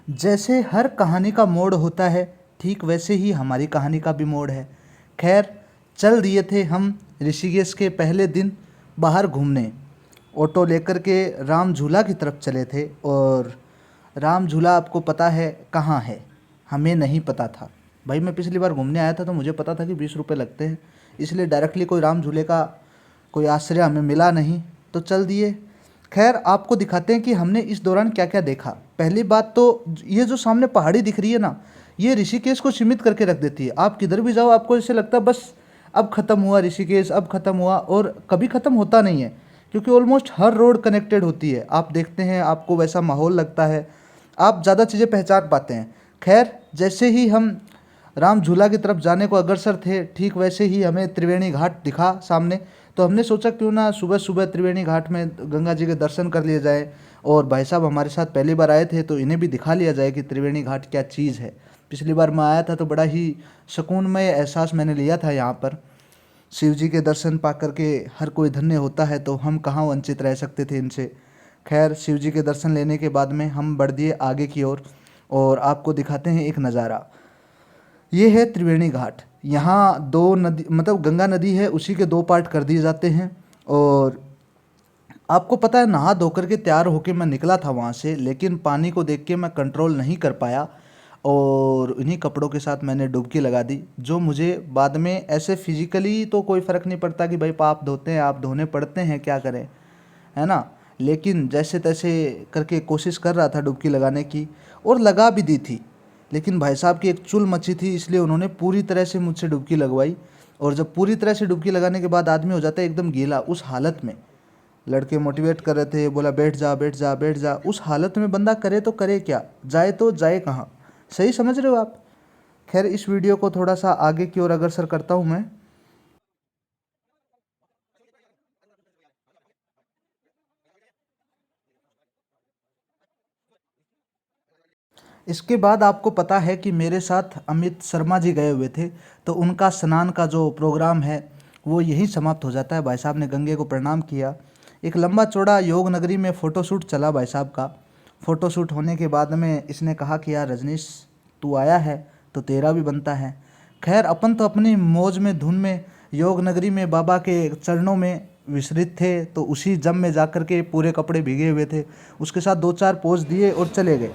जैसे हर कहानी का मोड़ होता है, ठीक वैसे ही हमारी कहानी का भी मोड़ है। खैर, चल दिए थे हम ऋषिकेश के पहले दिन बाहर घूमने। ऑटो लेकर के राम झूला की तरफ चले थे और राम झूला आपको पता है कहाँ है? हमें नहीं पता था। भाई मैं पिछली बार घूमने आया था तो मुझे पता था कि 20 रुपये लगते हैं, इसलिए डायरेक्टली कोई राम झूले का कोई आश्रय हमें मिला नहीं, तो चल दिए। खैर, आपको दिखाते हैं कि हमने इस दौरान क्या क्या देखा। पहली बात तो ये जो सामने पहाड़ी दिख रही है ना, ये ऋषिकेश को सीमित करके रख देती है। आप किधर भी जाओ आपको ऐसे लगता है बस अब ख़त्म हुआ ऋषिकेश, अब ख़त्म हुआ, और कभी ख़त्म होता नहीं है, क्योंकि ऑलमोस्ट हर रोड कनेक्टेड होती है। आप देखते हैं, आपको वैसा माहौल लगता है, आप ज़्यादा चीज़ें पहचान पाते हैं। खैर, जैसे ही हम राम झूला की तरफ जाने को अग्रसर थे, ठीक वैसे ही हमें त्रिवेणी घाट दिखा सामने। तो हमने सोचा क्यों ना सुबह सुबह त्रिवेणी घाट में गंगा जी के दर्शन कर लिए जाए, और भाई साहब हमारे साथ पहली बार आए थे तो इन्हें भी दिखा लिया जाए कि त्रिवेणी घाट क्या चीज़ है। पिछली बार मैं आया था तो बड़ा ही सुकूनमय एहसास मैंने लिया था यहाँ पर। शिव जी के दर्शन पा करके हर कोई धन्य होता है, तो हम कहाँ वंचित रह सकते थे इनसे। खैर, शिव जी के दर्शन लेने के बाद में हम बढ़ दिए आगे की ओर, और आपको दिखाते हैं एक नज़ारा। ये है त्रिवेणी घाट। यहाँ दो नदी, मतलब गंगा नदी है, उसी के दो पार्ट कर दिए जाते हैं। और आपको पता है, नहा धोकर के तैयार होके मैं निकला था वहाँ से, लेकिन पानी को देख के मैं कंट्रोल नहीं कर पाया और इन्हीं कपड़ों के साथ मैंने डुबकी लगा दी। जो मुझे बाद में ऐसे फिजिकली तो कोई फ़र्क नहीं पड़ता कि भाई पाप धोते हैं, आप धोने पड़ते हैं, क्या करें, है ना। लेकिन जैसे तैसे करके कोशिश कर रहा था डुबकी लगाने की, और लगा भी दी थी। लेकिन भाई साहब की एक चुल मची थी, इसलिए उन्होंने पूरी तरह से मुझसे डुबकी लगवाई। और जब पूरी तरह से डुबकी लगाने के बाद आदमी हो जाता है एकदम गीला, उस हालत में लड़के मोटिवेट कर रहे थे, बोला बैठ जा बैठ जा बैठ जा। उस हालत में बंदा करे तो करे क्या, जाए तो जाए कहाँ? सही समझ रहे हो आप? खैर, इस वीडियो को थोड़ा सा आगे की ओर अग्रसर करता हूँ मैं। इसके बाद आपको पता है कि मेरे साथ अमित शर्मा जी गए हुए थे, तो उनका स्नान का जो प्रोग्राम है वो यहीं समाप्त हो जाता है। भाई साहब ने गंगे को प्रणाम किया, एक लंबा चौड़ा योग नगरी में फ़ोटोशूट चला भाई साहब का। फ़ोटोशूट होने के बाद में इसने कहा कि यार रजनीश, तू आया है तो तेरा भी बनता है। खैर, अपन तो अपनी मौज में धुन में योग नगरी में बाबा के चरणों में विसरित थे, तो उसी जम में जाकर के पूरे कपड़े भीगे हुए थे, उसके साथ दो चार पोज दिए और चले गए।